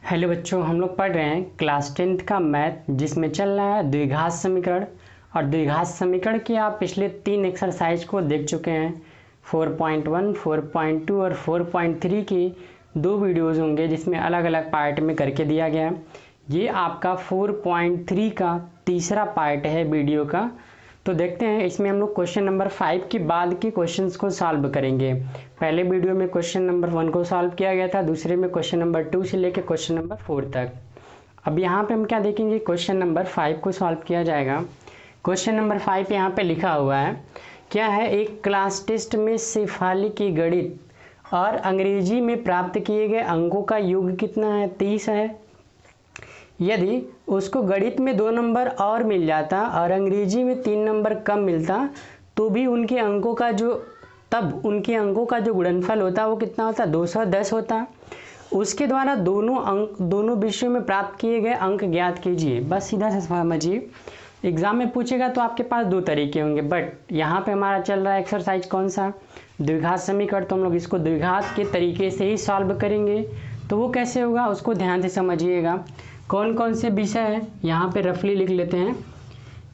Hello बच्चों, हम लोग पढ़ रहे हैं क्लास 10th का मैथ जिसमें चल रहा है द्विघात समीकरण। और द्विघात समीकरण के आप पिछले 3 एक्सरसाइज को देख चुके हैं। 4.1, 4.2 और 4.3 की 2 वीडियोज़ होंगे जिसमें अलग अलग पार्ट में करके दिया गया है। ये आपका 4.3 का तीसरा पार्ट है वीडियो का। तो देखते हैं, इसमें हम लोग क्वेश्चन नंबर 5 के बाद के क्वेश्चंस को सॉल्व करेंगे। पहले वीडियो में क्वेश्चन नंबर 1 को सॉल्व किया गया था, दूसरे में क्वेश्चन नंबर 2 से लेकर क्वेश्चन नंबर 4 तक। अब यहाँ पे हम क्या देखेंगे, क्वेश्चन नंबर 5 को सॉल्व किया जाएगा। क्वेश्चन नंबर 5 यहाँ पे लिखा हुआ है, क्या है, एक क्लास टेस्ट में शेफाली की गणित और अंग्रेजी में प्राप्त किए गए अंकों का योग कितना है, 30 है। यदि उसको गणित में 2 नंबर और मिल जाता और अंग्रेजी में 3 नंबर कम मिलता तो भी उनके अंकों का जो गुणनफल होता वो कितना होता, 210 होता। उसके द्वारा दोनों विषयों में प्राप्त किए गए अंक ज्ञात कीजिए। बस सीधा सा समझिए, एग्जाम में पूछेगा तो आपके पास 2 तरीके होंगे, बट यहाँ पे हमारा चल रहा है एक्सरसाइज कौन सा, द्विघात समीकरण। तो हम लोग इसको द्विघात के तरीके से ही सॉल्व करेंगे। तो वो कैसे होगा उसको ध्यान से समझिएगा। कौन कौन से विषय हैं यहाँ पे रफली लिख लेते हैं।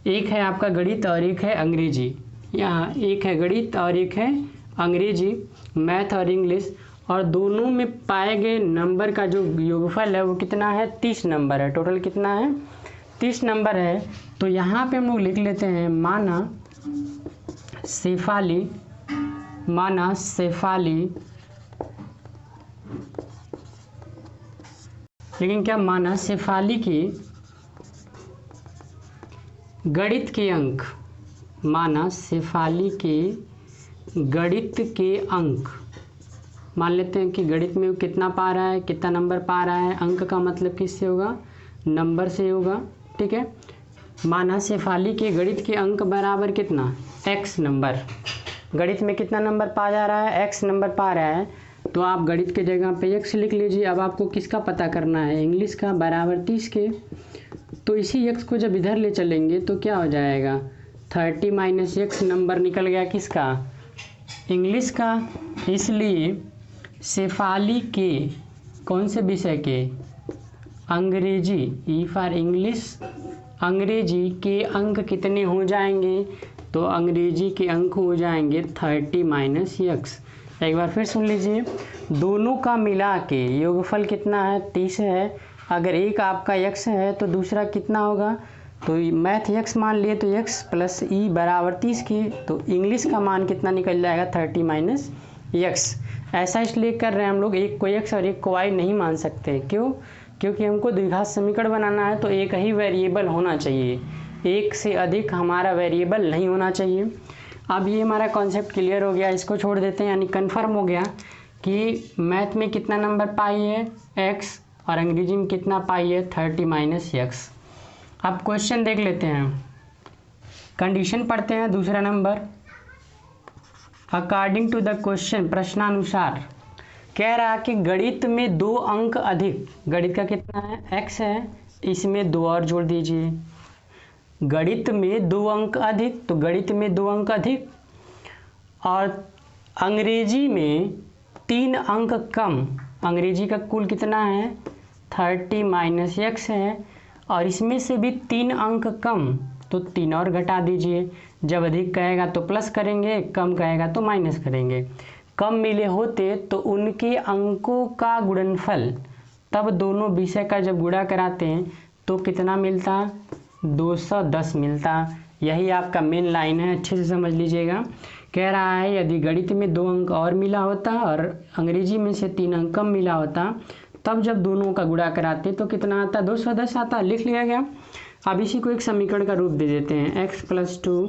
एक है आपका गणित और एक है अंग्रेजी। यहाँ एक है गणित और एक है अंग्रेजी, मैथ और इंग्लिश। और दोनों में पाए गए नंबर का जो योगफल है वो कितना है, 30 नंबर है। टोटल कितना है, 30 नंबर है। तो यहाँ पे हम लोग लिख लेते हैं, माना शेफाली लेकिन क्या, माना शेफाली की गणित के अंक, माना शेफाली के गणित के अंक, मान लेते हैं कि गणित में वो कितना पा रहा है, कितना नंबर पा रहा है। अंक का मतलब किससे होगा, नंबर से होगा, ठीक है। माना शेफाली के गणित के अंक बराबर कितना, x नंबर। गणित में कितना नंबर पा जा रहा है, x नंबर पा रहा है। तो आप गणित के जगह पे x लिख लीजिए। अब आपको किसका पता करना है, इंग्लिश का, बराबर 30 के। तो इसी x को जब इधर ले चलेंगे तो क्या हो जाएगा, 30 माइनस x नंबर निकल गया किसका, इंग्लिश का। इसलिए शेफाली के कौन से विषय के, अंग्रेजी, ई फॉर इंग्लिश, अंग्रेजी के अंक कितने हो जाएंगे, तो अंग्रेजी के अंक हो जाएंगे 30 माइनस x। एक बार फिर सुन लीजिए, दोनों का मिला के योगफल कितना है, 30 है। अगर एक आपका x है तो दूसरा कितना होगा, तो मैथ x मान लिए तो x प्लस ई बराबर 30 की। तो इंग्लिश का मान कितना निकल जाएगा, 30 माइनस x। ऐसा इसलिए कर रहे हैं हम लोग, एक को x और एक को y नहीं मान सकते। क्यों, क्योंकि हमको द्विघात समीकरण बनाना है तो एक ही वेरिएबल होना चाहिए, एक से अधिक हमारा वेरिएबल नहीं होना चाहिए। अब ये हमारा कॉन्सेप्ट क्लियर हो गया, इसको छोड़ देते हैं, यानी कन्फर्म हो गया कि मैथ में कितना नंबर पाई है, x, और अंग्रेजी में कितना पाई है, 30 माइनस x। अब क्वेश्चन देख लेते हैं, कंडीशन पढ़ते हैं। दूसरा number, according to the question, प्रश्नानुसार कह रहा कि गणित में 2 अंक अधिक, गणित का कितना है, x है, इसमें 2 और जोड़ दीजिए। गणित में 2 अंक अधिक, तो गणित में 2 अंक अधिक, और अंग्रेजी में 3 अंक कम। अंग्रेजी का कुल कितना है, 30 माइनस x है, और इसमें से भी 3 अंक कम, तो 3 और घटा दीजिए। जब अधिक कहेगा तो प्लस करेंगे, कम कहेगा तो माइनस करेंगे। कम मिले होते तो उनके अंकों का गुणनफल, तब दोनों विषय का जब गुणा कराते हैं तो कितना मिलता, 210 मिलता। यही आपका मेन लाइन है, अच्छे से समझ लीजिएगा। कह रहा है यदि गणित में 2 अंक और मिला होता और अंग्रेजी में से 3 अंक कम मिला होता, तब जब दोनों का गुणा कराते तो कितना आता, 210 आता। लिख लिया गया। अब इसी को एक समीकरण का रूप दे देते हैं, x प्लस 2,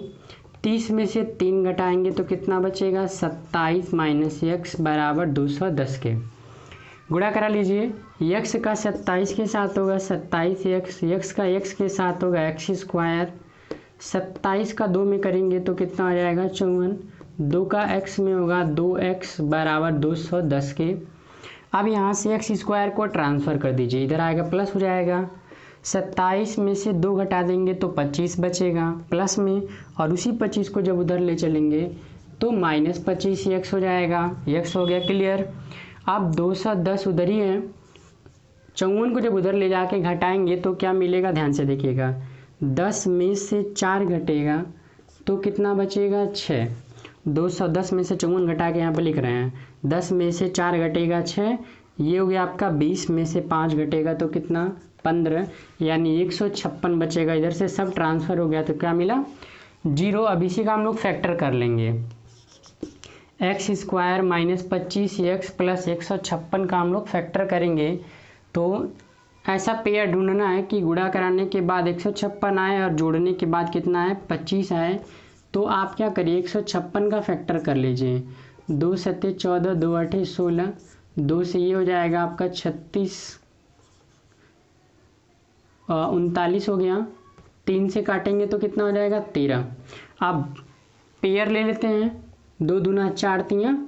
30 में से 3 घटाएंगे तो कितना बचेगा, 27 माइनस x बराबर 210 के। गुणा करा लीजिए, x का 27 के साथ होगा 27x, x का x के साथ होगा x स्क्वायर, 27 का 2 में करेंगे तो कितना आ जाएगा, 54, 2 का x में होगा 2x बराबर 210 के। अब यहाँ से x स्क्वायर को ट्रांसफ़र कर दीजिए, इधर आएगा प्लस हो जाएगा। 27 में से 2 घटा देंगे तो 25 बचेगा प्लस में, और उसी 25 को जब उधर ले चलेंगे तो माइनस 25 x हो जाएगा। x हो गया क्लियर। अब 210 उधर ही है, 54 को जब उधर ले जाके घटाएंगे तो क्या मिलेगा, ध्यान से देखिएगा। 10 में से 4 घटेगा तो कितना बचेगा, 6। 210 में से 54 घटा के यहाँ पर लिख रहे हैं। 10 में से 4 घटेगा 6, ये हो गया आपका। 20 में से 5 घटेगा तो कितना, 15, यानी 156 बचेगा। इधर से सब ट्रांसफ़र हो गया तो क्या मिला, 0। अब इसी का हम लोग फैक्टर कर लेंगे। x² - 25x प्लस 156 का हम लोग फैक्टर करेंगे तो ऐसा पेयर ढूंढना है कि गुणा कराने के बाद 156 आए और जोड़ने के बाद कितना है, 25 आए। तो आप क्या करिए, 156 का फैक्टर कर लीजिए। 2 7 14, 2 8 16, 2 से ये हो जाएगा आपका 36, 39 हो गया। 3 से काटेंगे तो कितना हो जाएगा, 13। अब पेयर ले लेते हैं, 2 दूना 4 तियाँ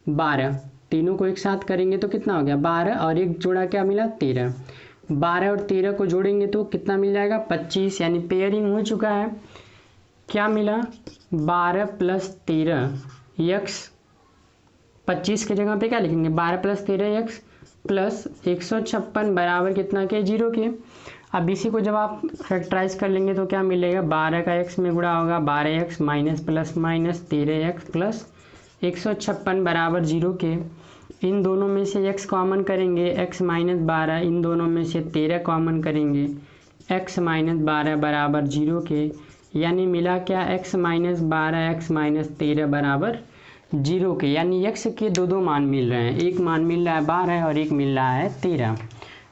12, तीनों को एक साथ करेंगे तो कितना हो गया, 12 और एक जोड़ा क्या मिला, 13। 12 और 13 को जोड़ेंगे तो कितना मिल जाएगा, 25, यानी पेयरिंग हो चुका है। क्या मिला, 12 + 13 x, 25 की जगह पे क्या लिखेंगे, 12 + 13 x प्लस 156 बराबर कितना के, 0 के। अब इसी को जब आप फैक्टराइज कर लेंगे तो क्या मिलेगा, 12 का x में गुणा होगा 12x minus plus minus 13x plus 156 बराबर 0 के। इन दोनों में से x कॉमन करेंगे, x - 12, इन दोनों में से 13 कॉमन करेंगे, x - 12 बराबर 0 के। यानी मिला क्या, x - 12 x - 13 बराबर 0 के। यानी x के दो मान मिल रहे हैं, एक मान मिल रहा है 12 और एक मिल रहा है 13।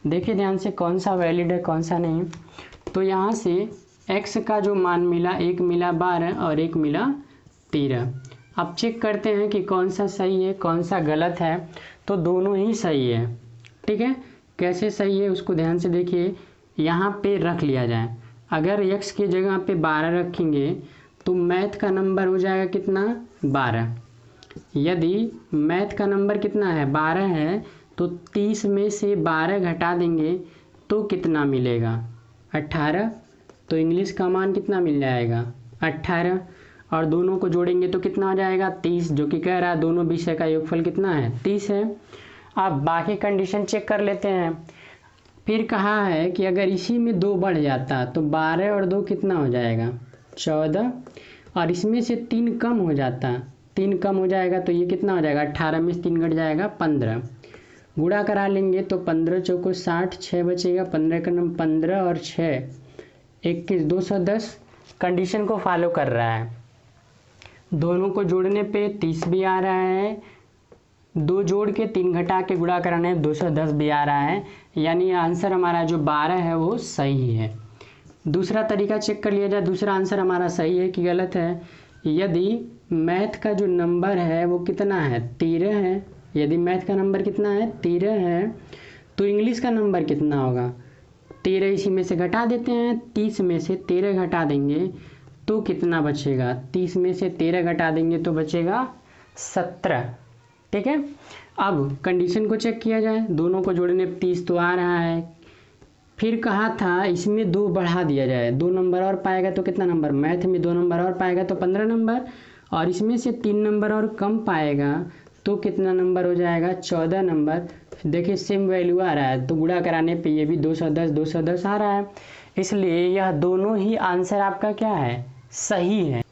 देखिए ध्यान से कौन सा वैलिड है कौन सा नहीं। तो यहाँ से x का जो मान मिला, एक मिला 12 और एक मिला 13। अब चेक करते हैं कि कौन सा सही है कौन सा गलत है। तो दोनों ही सही है, ठीक है। कैसे सही है उसको ध्यान से देखिए, यहाँ पे रख लिया जाए। अगर x की जगह पे 12 रखेंगे तो मैथ का नंबर हो जाएगा कितना, 12। यदि मैथ का नंबर कितना है, 12 है, तो 30 में से 12 घटा देंगे तो कितना मिलेगा, 18। तो इंग्लिश का मान कितना मिल जाएगा, 18। और दोनों को जोड़ेंगे तो कितना हो जाएगा, 30, जो कि कह रहा है दोनों विषय का योगफल कितना है, 30 है। अब बाकी कंडीशन चेक कर लेते हैं। फिर कहा है कि अगर इसी में 2 बढ़ जाता तो 12 और 2 कितना हो जाएगा, 14। और इसमें से 3 कम हो जाता, 3 कम हो जाएगा तो ये कितना हो जाएगा, 18 में से 3 घट जाएगा 15। गुणा करा लेंगे तो 15 चौको 60, 6 बचेगा, 15 का नंबर 15 और 6 21, 210। कंडीशन को फॉलो कर रहा है। दोनों को जोड़ने पे 30 भी आ रहा है, 2 जोड़ के 3 घटा के गुणा कराने 210 भी आ रहा है। यानी आंसर हमारा जो 12 है वो सही है। दूसरा तरीका चेक कर लिया जाए, दूसरा आंसर हमारा सही है कि गलत है। यदि मैथ का जो नंबर है वो कितना है, 13 है। यदि मैथ का नंबर कितना है, 13 है, तो इंग्लिश का नंबर कितना होगा, 13। इसी में से घटा देते हैं, 30 में से 13 घटा देंगे तो कितना बचेगा, 30 में से 13 घटा देंगे तो बचेगा 17, ठीक है। अब कंडीशन को चेक किया जाए, दोनों को जोड़ने 30 तो आ रहा है। फिर कहा था इसमें 2 बढ़ा दिया जाए, 2 नंबर और पाएगा तो कितना नंबर, मैथ में 2 नंबर और पाएगा तो 15 नंबर, और इसमें से 3 नंबर और कम पाएगा तो कितना नंबर हो जाएगा, 14 नंबर। देखिए सेम वैल्यू आ रहा है तो गुणा कराने पे ये भी 210 210 आ रहा है। इसलिए यह दोनों ही आंसर आपका क्या है, सही है।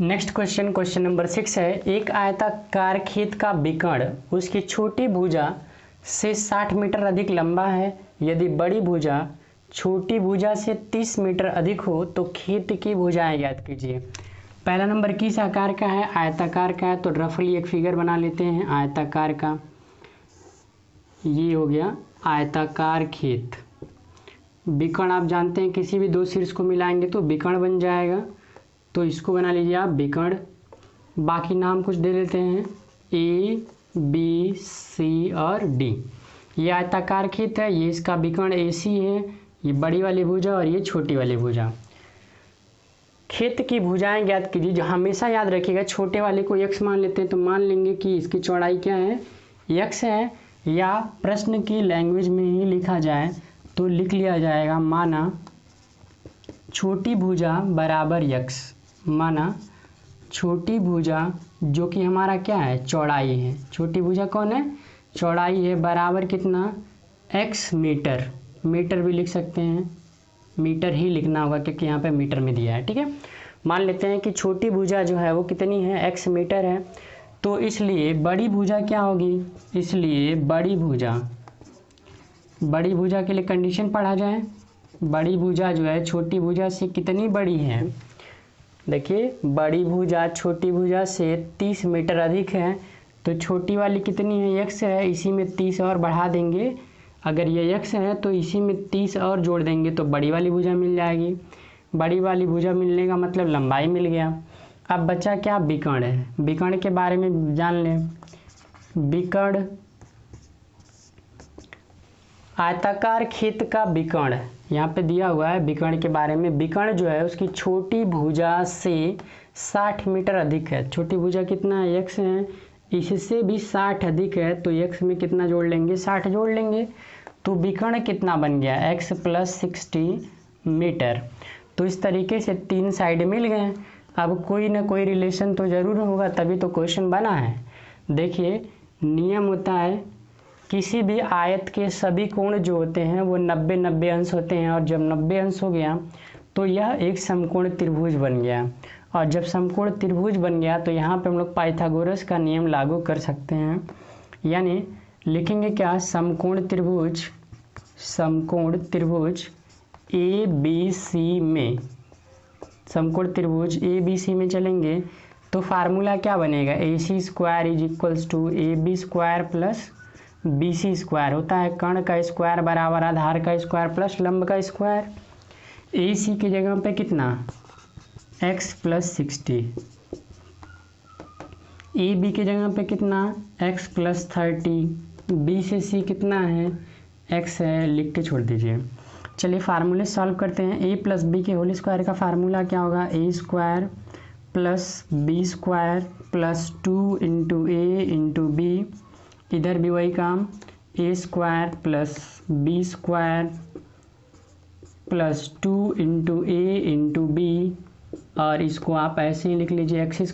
नेक्स्ट क्वेश्चन, क्वेश्चन नंबर 6 है। एक आयताकार खेत का विकर्ण उसकी छोटी भुजा से 60 मीटर अधिक लंबा है। यदि बड़ी भुजा छोटी भुजा से 30 मीटर अधिक हो तो खेत की भुजाएं ज्ञात कीजिए। पहला नंबर किस आकार का है, आयताकार का है। तो रफली एक फिगर बना लेते हैं आयताकार का। ये हो गया आयताकार खेत। विकर्ण आप जानते हैं किसी भी 2 शीर्ष को मिलाएंगे तो विकर्ण बन जाएगा, तो इसको बना लीजिए आप विकर्ण। बाकी नाम कुछ दे देते हैं, A B C और D। ये आयताकार खेत है, ये इसका विकर्ण AC है, ये बड़ी वाली भुजा और ये छोटी वाली भुजा। खेत की भुजाएं ज्ञात कीजिए। जो हमेशा याद रखिएगा, छोटे वाले को x मान लेते हैं तो मान लेंगे कि इसकी चौड़ाई क्या है, x है। या प्रश्न की लैंग्वेज में ही लिखा जाए तो लिख लिया जाएगा, माना छोटी भुजा बराबर x। माना छोटी भुजा जो कि हमारा क्या है, चौड़ाई है। छोटी भुजा कौन है, चौड़ाई है, बराबर कितना, x मीटर, मीटर भी लिख सकते हैं, मीटर ही लिखना होगा क्योंकि यहाँ पे मीटर में दिया है। ठीक है, मान लेते हैं कि छोटी भुजा जो है वो कितनी है, x मीटर है, तो इसलिए बड़ी भुजा क्या होगी, इसलिए बड़ी भुजा के लिए कंडीशन पढ़ा जाए। बड़ी भुजा जो है छोटी भुजा से कितनी बड़ी है, देखिए बड़ी भुजा छोटी भुजा से 30 मीटर अधिक है, तो छोटी वाली कितनी है, x है, इसी में 30 और बढ़ा देंगे, अगर ये x है तो इसी में 30 और जोड़ देंगे तो बड़ी वाली भुजा मिल जाएगी। बड़ी वाली भुजा मिलने का मतलब लंबाई मिल गया। अब बचा क्या, विकर्ण है, विकर्ण के बारे में जान लें। विकर्ण आयताकार खेत का विकर्ण यहाँ पे दिया हुआ है, विकर्ण के बारे में। विकर्ण जो है उसकी छोटी भुजा से 60 मीटर अधिक है। छोटी भुजा कितना है, x है, इससे भी 60 अधिक है, तो x में कितना जोड़ लेंगे, 60 जोड़ लेंगे, तो विकर्ण कितना बन गया, x + 60 मीटर। तो इस तरीके से 3 साइड मिल गए। अब कोई ना कोई रिलेशन तो ज़रूर होगा, तभी तो क्वेश्चन बना है। देखिए नियम होता है, किसी भी आयत के सभी कोण जो होते हैं वो 90-90 अंश होते हैं, और जब 90 अंश हो गया तो यह एक समकोण त्रिभुज बन गया। और जब समकोण त्रिभुज बन गया तो यहाँ पे हम लोग पाइथागोरस का नियम लागू कर सकते हैं, यानी लिखेंगे क्या, समकोण त्रिभुज ABC में, समकोण त्रिभुज ABC में चलेंगे तो फार्मूला क्या बनेगा, AC² = AB² + BC² होता है, कर्ण का स्क्वायर बराबर आधार का स्क्वायर प्लस लंब का स्क्वायर। AC की जगह पे कितना, x + 60, AB की जगह पे कितना, x + 30, B से C कितना है, x है, लिख के छोड़ दीजिए। चलिए फार्मूले सॉल्व करते हैं। a + b के होल स्क्वायर का फार्मूला क्या होगा, a² + b² + 2 × a × b, इधर भी वही काम, a² + b² + 2 × a × b, और इसको आप ऐसे ही लिख लीजिए x²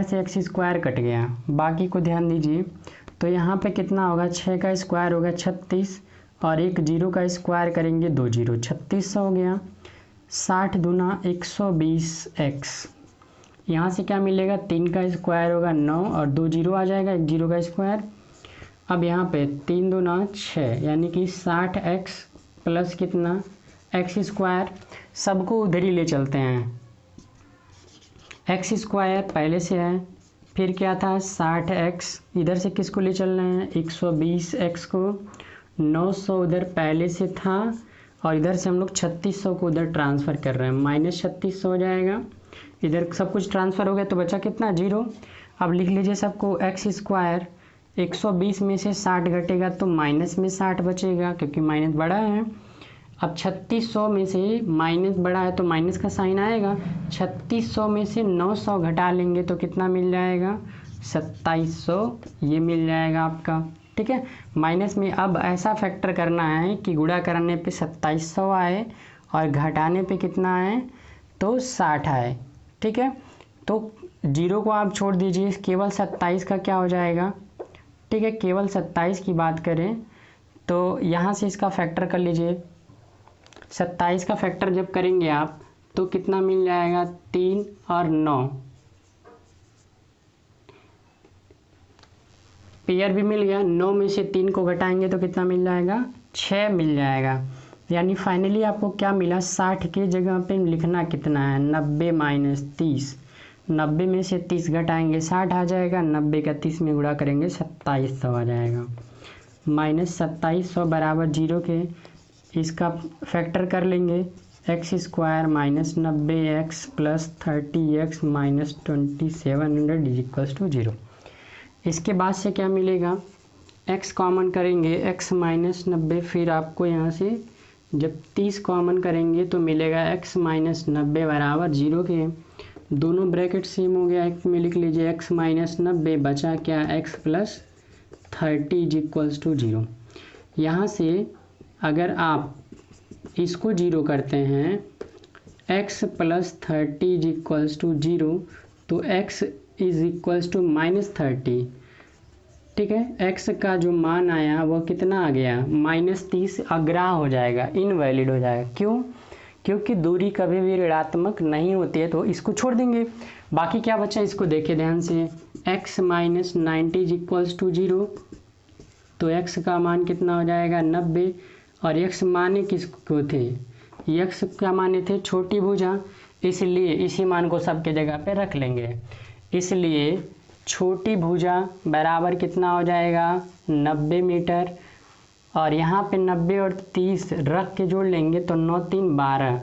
से x² कट गया, बाकी को ध्यान दीजिए। तो यहाँ पे कितना होगा, 6 का स्क्वायर होगा 36, और एक 0 का स्क्वायर करेंगे 2 0, 3600 हो गया। 60 दूना 120x, यहाँ से क्या मिलेगा, 3 का स्क्वायर होगा 9, और 2 0 आ जाएगा, 1 0 का स्क्वायर। अब यहाँ पे 3 दूना 6, यानी कि 60x प्लस कितना, x², सबको उधर ही ले चलते हैं, x² पहले से है, फिर क्या था 60x, इधर से किसको ले चल रहे हैं, 120x को, 900 उधर पहले से था, और इधर से हम लोग 3600 को उधर ट्रांसफ़र कर रहे हैं, -3600 हो जाएगा। इधर सब कुछ ट्रांसफ़र हो गया तो बचा कितना, 0। अब लिख लीजिए सबको, x², 120 में से 60 घटेगा तो माइनस में 60 बचेगा, क्योंकि माइनस बड़ा है। अब 3600 में से माइनस बड़ा है तो माइनस का साइन आएगा, 3600 में से 900 घटा लेंगे तो कितना मिल जाएगा, 2700, ये मिल जाएगा आपका। ठीक है, माइनस में अब ऐसा फैक्टर करना है कि गुणा करने पे 2700 आए और घटाने पे कितना आए, तो 60 आए। ठीक है, तो 0 को आप छोड़ दीजिए, केवल 27 का क्या हो जाएगा। ठीक है, केवल 27 की बात करें तो यहाँ से इसका फैक्टर कर लीजिए, 27 का फैक्टर जब करेंगे आप तो कितना मिल जाएगा, 3 और 9, पेयर भी मिल गया। 9 में से 3 को घटाएंगे तो कितना मिल जाएगा, 6 मिल जाएगा। यानी फाइनली आपको क्या मिला, 60 के जगह पे लिखना कितना है, 90 - 30, 90 में से 30 घटाएंगे 60 आ जाएगा, 90 का 30 में गुणा करेंगे 2700 आ जाएगा। -2700 बराबर 0 के इसका फैक्टर कर लेंगे, x² - 90x + 30x - 2700 = 0। इसके बाद से क्या मिलेगा, x कॉमन करेंगे, x - 90, फिर आपको यहाँ से जब 30 कॉमन करेंगे तो मिलेगा x - 90 बराबर 0 के, दोनों ब्रैकेट सेम हो गया, एक में लिख लीजिए x - 90, बचा क्या, x + 30 = 0। यहाँ से अगर आप इसको 0 करते हैं, x + 30 = 0, तो x = -30। ठीक है। x का जो मान आया वो कितना आ गया -30, अग्राह हो जाएगा, इनवैलिड हो जाएगा। क्यों? क्योंकि दूरी कभी भी ऋणात्मक नहीं होती है, तो इसको छोड़ देंगे। बाकी क्या बचा इसको देखे ध्यान से, x - 90 = 0, तो x का मान कितना हो जाएगा 90। और x माने किसको थे, x क्या माने थे छोटी भुजा, इसलिए इसी मान को सबके जगह पे रख लेंगे। इसलिए छोटी भुजा बराबर कितना हो जाएगा 90 मीटर। और यहाँ पे 90 और 30 रख के जोड़ लेंगे तो 9 3 12,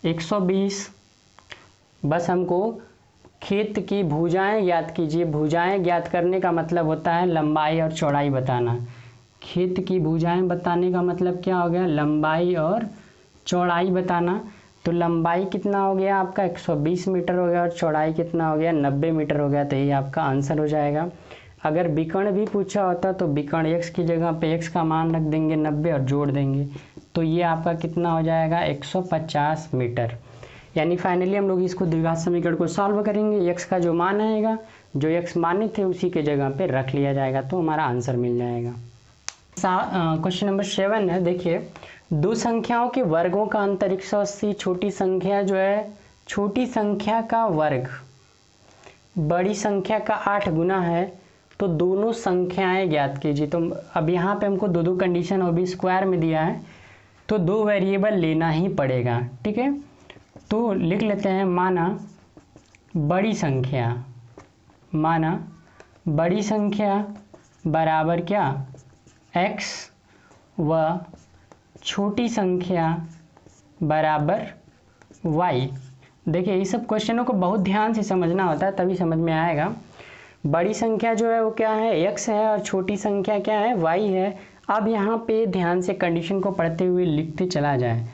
120। बस हमको खेत की भुजाएं ज्ञात कीजिए। भुजाएं ज्ञात करने का मतलब होता है लंबाई और चौड़ाई बताना। खेत की भुजाएं बताने का मतलब क्या हो गया, लंबाई और चौड़ाई बताना। तो लंबाई कितना हो गया आपका 120 मीटर हो गया और चौड़ाई कितना हो गया 90 मीटर हो गया। तो ये आपका आंसर हो जाएगा। अगर विकर्ण भी पूछा होता तो विकर्ण x की जगह पे x का मान रख देंगे 90 और जोड़ देंगे, तो ये आपका कितना हो जाएगा 150 मीटर। यानी फाइनली हम लोग इसको द्विघात समीकरण को सॉल्व करेंगे। x का जो मान आएगा, जो x माने थे उसी के जगह पे रख लिया जाएगा, तो हमारा आंसर मिल जाएगा। क्वेश्चन नंबर 7 है, देखिए दो संख्याओं के वर्गों का अंतर 180। छोटी संख्या जो है, छोटी संख्या का वर्ग बड़ी संख्या का 8 गुना है, तो दोनों संख्याएं ज्ञात कीजिए। तो अब यहाँ पे हमको दो कंडीशन और भी स्क्वायर में दिया है, तो 2 वेरिएबल लेना ही पड़ेगा, ठीक है। तो लिख लेते हैं, माना बड़ी संख्या बराबर क्या x व छोटी संख्या बराबर y। देखिए इस सब क्वेश्चनों को बहुत ध्यान से समझना होता है, तभी समझ में आएगा। बड़ी संख्या जो है वो क्या है x है और छोटी संख्या क्या है y है। अब यहाँ पे ध्यान से कंडीशन को पढ़ते हुए लिखते चला जाए।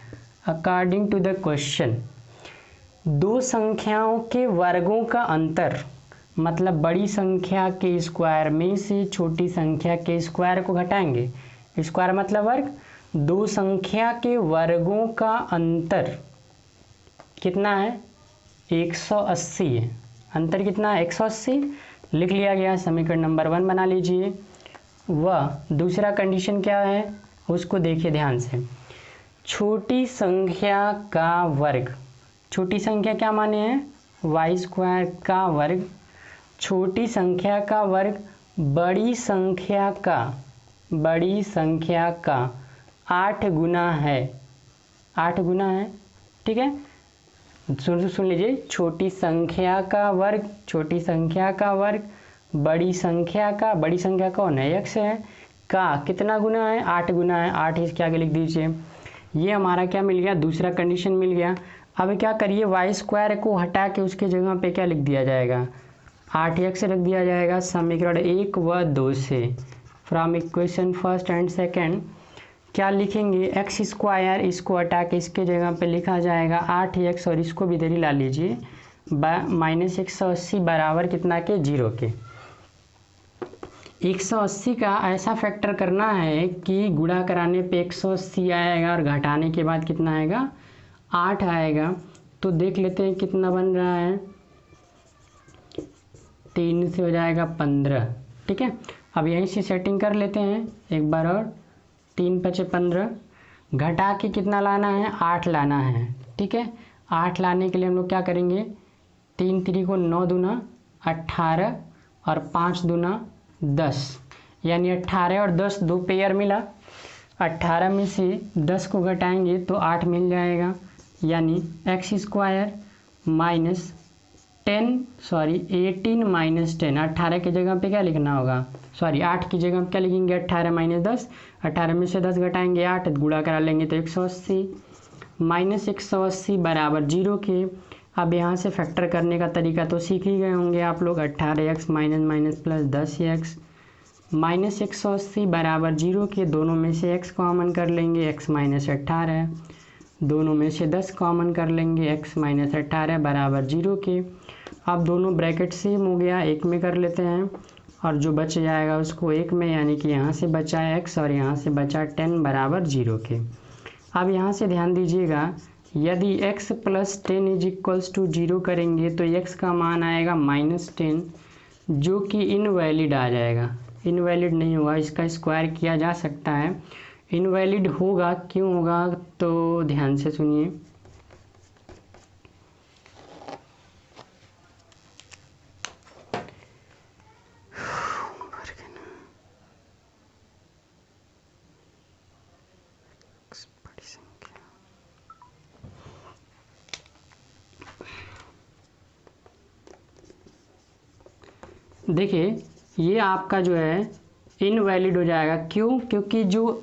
अकॉर्डिंग टू द क्वेश्चन, दो संख्याओं के वर्गों का अंतर, मतलब बड़ी संख्या के स्क्वायर में से छोटी संख्या के स्क्वायर को घटाएंगे। स्क्वायर मतलब वर्ग। दो संख्या के वर्गों का अंतर कितना है 180 है। अंतर कितना है 180 लिख लिया गया। समीकरण नंबर 1 बना लीजिए। वह दूसरा कंडीशन क्या है उसको देखिए ध्यान से। छोटी संख्या का वर्ग, छोटी संख्या क्या माने हैं y² का वर्ग, छोटी संख्या का वर्ग बड़ी संख्या का 8 गुना है, 8 गुना है, ठीक है। सुन लीजिए, छोटी संख्या का वर्ग बड़ी संख्या कौन है x है, का कितना गुना है 8 गुना है। 8 इसके आगे लिख दीजिए। ये हमारा क्या मिल गया, दूसरा कंडीशन मिल गया। अब क्या करिए y² को हटा के उसके जगह पे क्या लिख दिया जाएगा 8x रख दिया जाएगा। समीकरण 1 व 2 से from equation first and second क्या लिखेंगे x², इसको हटा के इसके जगह पे लिखा जाएगा 8x और इसको भी इधर ही ला लीजिए -180 बराबर कितना के 0 के। 180 का ऐसा फैक्टर करना है कि गुणा कराने पे 180 आएगा और घटाने के बाद कितना आएगा 8 आएगा। तो देख लेते हैं कितना बन रहा है, 3 से हो जाएगा 15, ठीक है। अब यहीं से सेटिंग कर लेते हैं एक बार और। 3 × 5 = 15, घटा के कितना लाना है 8 लाना है, ठीक है। 8 लाने के लिए हम लोग क्या करेंगे 3 × 3 = 9 दूना 18 और 5 दूना 10, यानी 18 और 10 दो पेयर मिला। 18 में से 10 को घटाएंगे तो 8 मिल जाएगा, यानी x² -18 -10। 18 की जगह पे क्या लिखना होगा, 8 की जगह पे क्या लिखेंगे 18 - 10। 18 में से 10 घटाएंगे 8, गुणा करा लेंगे तो 180 -180 बराबर 0 के। अब यहाँ से फैक्टर करने का तरीका तो सीख ही गए होंगे आप लोग। 18x - +10x -180 बराबर 0 के। दोनों में से x कॉमन कर लेंगे, x - 18, दोनों में से 10 कॉमन कर लेंगे, x - 18 बराबर 0 के। अब दोनों ब्रैकेट सेम हो गया, एक में कर लेते हैं और जो बच जाएगा उसको एक में, यानी कि यहाँ से बचा x और यहाँ से बचा 10 बराबर 0 के। अब यहाँ से ध्यान दीजिएगा, यदि x + 10 = 0 करेंगे तो x का मान आएगा -10, जो कि इनवैलिड आ जाएगा, इनवैलिड नहीं होगा, इसका स्क्वायर किया जा सकता है। इनवैलिड होगा, क्यों होगा तो ध्यान से सुनिए। देखिए ये आपका जो है इनवैलिड हो जाएगा, क्यों? क्योंकि जो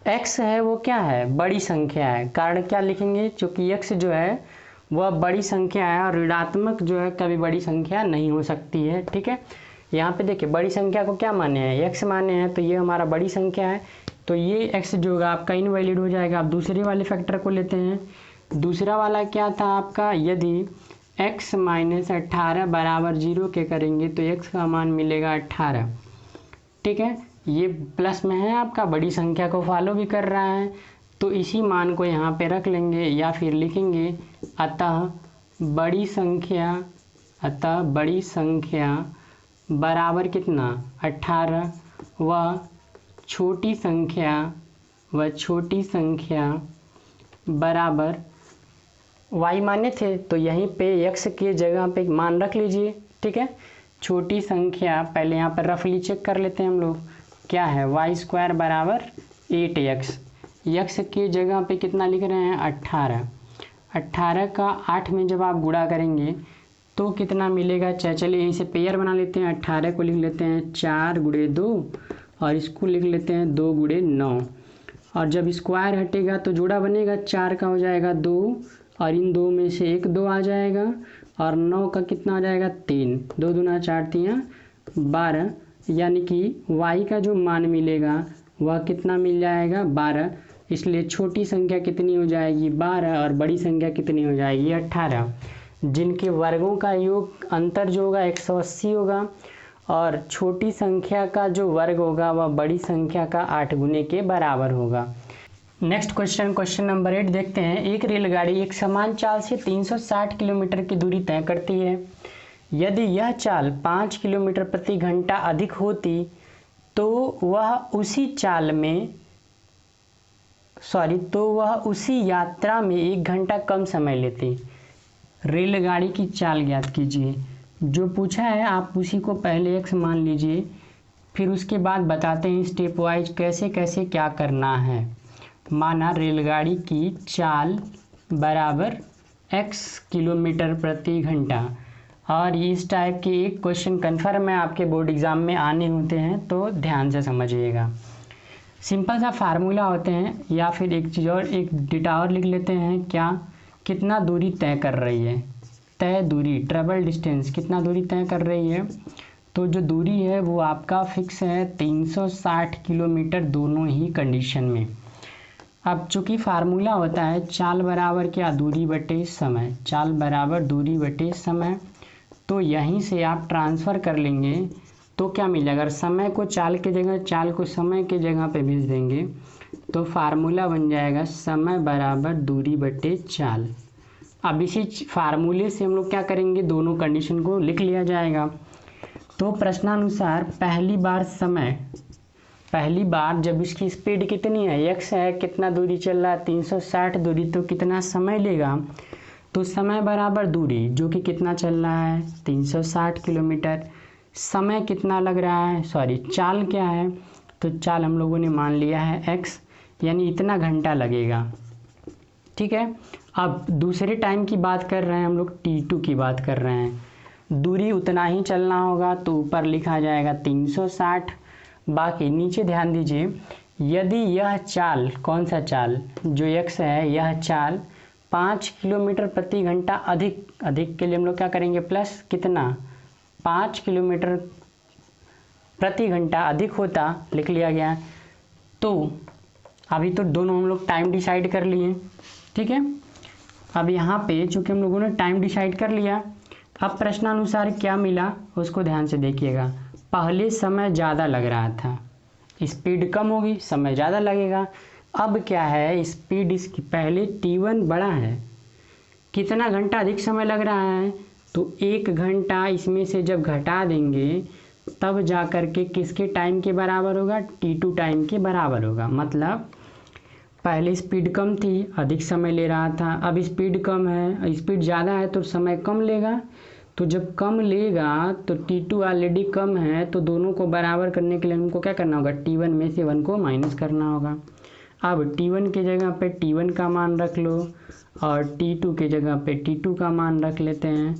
x है वो क्या है, बड़ी संख्या है। कारण क्या लिखेंगे, क्योंकि x जो है वह बड़ी संख्या है और ऋणात्मक जो है कभी बड़ी संख्या नहीं हो सकती है। ठीक है, यहाँ पे देखिए बड़ी संख्या को क्या माने हैं, x माने हैं, तो ये हमारा बड़ी संख्या है, तो ये x जो होगा आपका इनवैलिड हो जाएगा। अब दूसरे वाले फैक्टर को लेते हैं। दूसरा वाला क्या था आपका, यदि x माइनस 18 बराबर 0 के करेंगे तो x का मान मिलेगा 18। ठीक है, ये प्लस में है, आपका बड़ी संख्या को फॉलो भी कर रहा है, तो इसी मान को यहाँ पे रख लेंगे या फिर लिखेंगे अतः बड़ी संख्या बराबर कितना 18 व छोटी संख्या बराबर y माने थे, तो यहीं पे x के जगह पे मान रख लीजिए। ठीक है, छोटी संख्या पहले यहाँ पर रफली चेक कर लेते हैं हम लोग, क्या है y² बराबर 8x, x के जगह पे कितना लिख रहे हैं 18। 18 का 8 में जब आप गुणा करेंगे तो कितना मिलेगा, चलिए यहीं से पेयर बना लेते हैं। 18 को लिख लेते हैं 4 गुणे 2 और इसको लिख लेते हैं 2 गुणे 9, और जब स्क्वायर हटेगा तो जोड़ा बनेगा, 4 का हो जाएगा 2 और इन 2 में से 1 2 आ जाएगा, और 9 का कितना आ जाएगा 3, 2 दूना 4 3 12, यानी कि y का जो मान मिलेगा वह कितना मिल जाएगा 12। इसलिए छोटी संख्या कितनी हो जाएगी 12 और बड़ी संख्या कितनी हो जाएगी 18, जिनके वर्गों का योग अंतर जो होगा 180 होगा, और छोटी संख्या का जो वर्ग होगा वह बड़ी संख्या का 8 गुने के बराबर होगा। नेक्स्ट क्वेश्चन नंबर 8 देखते हैं। एक रेलगाड़ी एक समान चाल से 360 किलोमीटर की दूरी तय करती है। यदि यह चाल 5 किलोमीटर प्रति घंटा अधिक होती तो वह उसी यात्रा में 1 घंटा कम समय लेती। रेलगाड़ी की चाल ज्ञात कीजिए। जो पूछा है आप उसी को पहले x मान लीजिए, फिर उसके बाद बताते हैं स्टेप वाइज कैसे कैसे क्या करना है। माना रेलगाड़ी की चाल बराबर x किलोमीटर प्रति घंटा, और इस टाइप के एक क्वेश्चन कन्फर्म है आपके बोर्ड एग्ज़ाम में आने होते हैं, तो ध्यान से समझिएगा। सिंपल सा फार्मूला होते हैं, या फिर एक चीज़ और, एक डेटा और लिख लेते हैं, क्या कितना दूरी तय कर रही है, तय दूरी ट्रेवल डिस्टेंस कितना दूरी तय कर रही है। तो जो दूरी है वो आपका फिक्स है 360 किलोमीटर दोनों ही कंडीशन में। अब चूँकि फार्मूला होता है चाल बराबर क्या, दूरी बटे समय, चाल बराबर दूरी बटे समय, तो यहीं से आप ट्रांसफ़र कर लेंगे तो क्या मिलेगा, अगर समय को चाल के जगह चाल को समय के जगह पे भेज देंगे तो फार्मूला बन जाएगा समय बराबर दूरी बटे चाल। अब इसी फार्मूले से हम लोग क्या करेंगे, दोनों कंडीशन को लिख लिया जाएगा। तो प्रश्नानुसार पहली बार जब इसकी स्पीड कितनी है, x है, कितना दूरी चल रहा है 360 दूरी, तो कितना समय लेगा, तो समय बराबर दूरी जो कि कितना चल रहा है 360 किलोमीटर, समय कितना लग रहा है, चाल क्या है, तो चाल हम लोगों ने मान लिया है x, यानी इतना घंटा लगेगा। ठीक है, अब दूसरे टाइम की बात कर रहे हैं हम लोग, t2 की बात कर रहे हैं, दूरी उतना ही चलना होगा, तो ऊपर लिखा जाएगा 360, बाकी नीचे ध्यान दीजिए। यदि यह चाल, कौन सा चाल, जो x है, यह चाल 5 किलोमीटर प्रति घंटा अधिक के लिए हम लोग क्या करेंगे, प्लस कितना 5 किलोमीटर प्रति घंटा अधिक होता, लिख लिया गया। तो अभी तो दोनों हम लोग टाइम डिसाइड कर लिए, ठीक है। अब यहाँ पे चूँकि हम लोगों ने टाइम डिसाइड कर लिया, अब प्रश्नानुसार क्या मिला उसको ध्यान से देखिएगा। पहले समय ज़्यादा लग रहा था, स्पीड कम होगी, समय ज़्यादा लगेगा। अब क्या है, स्पीड इसकी पहले t1 बड़ा है, कितना घंटा अधिक समय लग रहा है, तो 1 घंटा इसमें से जब घटा देंगे तब जा कर के किसके टाइम के बराबर होगा, T2 टाइम के बराबर होगा। मतलब पहले स्पीड कम थी, अधिक समय ले रहा था, अब स्पीड कम है, स्पीड ज़्यादा है तो समय कम लेगा। तो जब कम लेगा तो T2 ऑलरेडी कम है, तो दोनों को बराबर करने के लिए हमको क्या करना होगा, T1 में से 1 को माइनस करना होगा। अब T1 के जगह पे T1 का मान रख लो और T2 के जगह पे T2 का मान रख लेते हैं।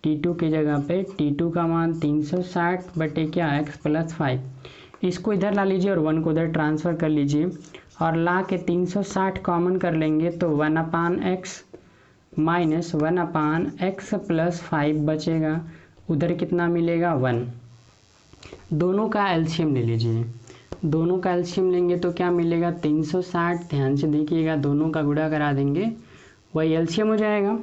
T2 के जगह पे T2 का मान 360 बटे क्या, x + 5। इसको इधर ला लीजिए और 1 को उधर ट्रांसफ़र कर लीजिए और ला के 360 कॉमन कर लेंगे तो 1/x माइनस 1/x + 5 बचेगा। उधर कितना मिलेगा, 1। दोनों का एलसीएम ले लीजिए, दोनों का एलसीएम लेंगे तो क्या मिलेगा, 360। ध्यान से देखिएगा, दोनों का गुणा करा देंगे, वही एलसीएम हो जाएगा।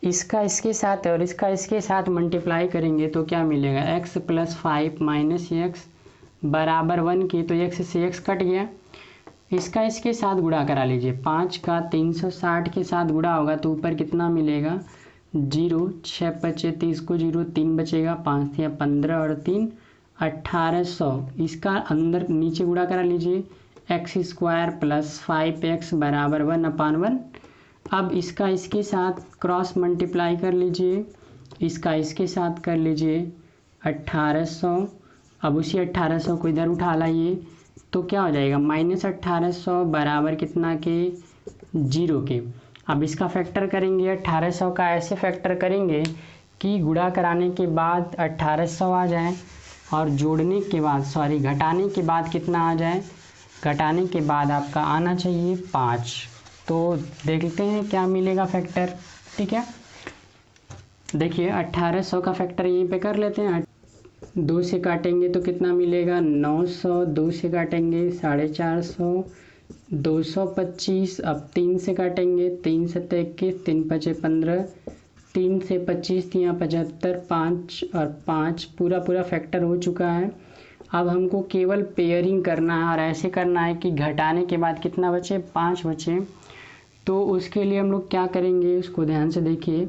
इसका इसके साथ और इसका इसके साथ मल्टीप्लाई करेंगे तो क्या मिलेगा, x + 5 माइनस x बराबर 1 के, तो x से x कट गया। इसका इसके साथ गुणा करा लीजिए, 5 का 360 के साथ गुणा होगा तो ऊपर कितना मिलेगा, 0। 6 × 5 = 30 को 0 3 बचेगा, 5 या 15 और 3 1800। इसका अंदर नीचे गुणा करा लीजिए, x² + 5x बराबर 1/1। अब इसका इसके साथ क्रॉस मल्टीप्लाई कर लीजिए, इसका इसके साथ कर लीजिए 1800। अब उसी 1800 को इधर उठा लाइए तो क्या हो जाएगा, -1800 बराबर कितना के, 0 के। अब इसका फैक्टर करेंगे, 1800 का ऐसे फैक्टर करेंगे कि गुणा कराने के बाद 1800 आ जाए और जोड़ने के बाद घटाने के बाद कितना आ जाए, घटाने के बाद आपका आना चाहिए 5। तो देखते हैं क्या मिलेगा फैक्टर। ठीक है, देखिए 1800 का फैक्टर यहीं पे कर लेते हैं। 2 से काटेंगे तो कितना मिलेगा, 900। 2 से काटेंगे 450, 225। अब 3 से काटेंगे, 3 × 7 = 21, 3 × 5 = 15, 3 से 25 × 75, 5 और 5 पूरा फैक्टर हो चुका है। अब हमको केवल पेयरिंग करना है और ऐसे करना है कि घटाने के बाद कितना बचे, 5 बचे। तो उसके लिए हम लोग क्या करेंगे, उसको ध्यान से देखिए।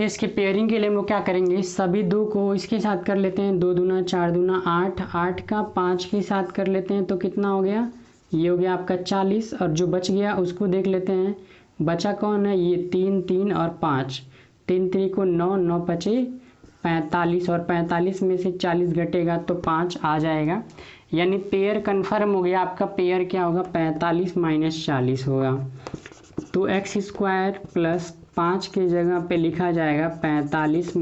इसकी पेयरिंग के लिए हम लोग क्या करेंगे, सभी 2 को इसके साथ कर लेते हैं, 2 दूना 4 दूना 8, 8 का 5 के साथ कर लेते हैं तो कितना हो गया, ये हो गया आपका 40। और जो बच गया उसको देख लेते हैं, बचा कौन है, ये 3 3 और 5, 3 3 को 9, 9 × 5 = 45 और 45 में से 40 घटेगा तो 5 आ जाएगा। यानी पेयर कन्फर्म हो गया आपका। पेयर क्या होगा, 45 - 40 होगा। तो x² + 5 के जगह पे लिखा जाएगा 45 -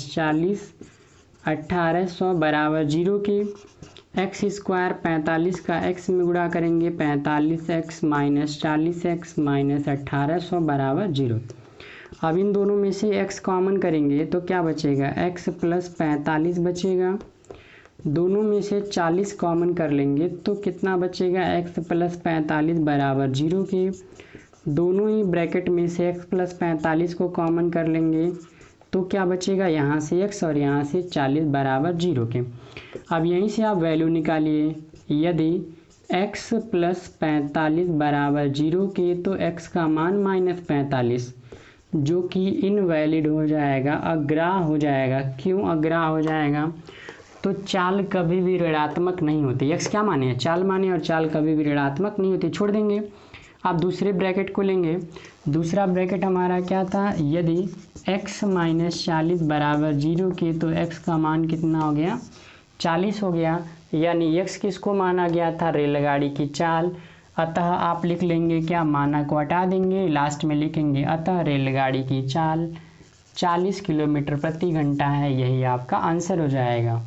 40 1800 बराबर 0 के। x² 45 का x में गुणा करेंगे, 45x - 40x - 1800 बराबर 0। अब इन दोनों में से x कॉमन करेंगे तो क्या बचेगा, x + 45 बचेगा। दोनों में से 40 कॉमन कर लेंगे तो कितना बचेगा, x + 45 बराबर 0 के। दोनों ही ब्रैकेट में से x + 45 को कॉमन कर लेंगे तो क्या बचेगा, यहाँ से x और यहाँ से 40 बराबर 0 के। अब यहीं से आप वैल्यू निकालिए, यदि x + 45 बराबर 0 के तो x का मान -45, जो कि इनवैलिड हो जाएगा, अग्राह्य हो जाएगा। क्यों अग्राह्य हो जाएगा, तो चाल कभी भी ऋणात्मक नहीं होती। x क्या माने, चाल माने, और चाल कभी भी ऋणात्मक नहीं होती, छोड़ देंगे। आप दूसरे ब्रैकेट को लेंगे, दूसरा ब्रैकेट हमारा क्या था, यदि x - 40 बराबर 0 के तो x का मान कितना हो गया, 40 हो गया। यानी x किसको माना गया था, रेलगाड़ी की चाल। अतः आप लिख लेंगे क्या, माना को हटा देंगे, लास्ट में लिखेंगे अतः रेलगाड़ी की चाल 40 किलोमीटर प्रति घंटा है। यही आपका आंसर हो जाएगा।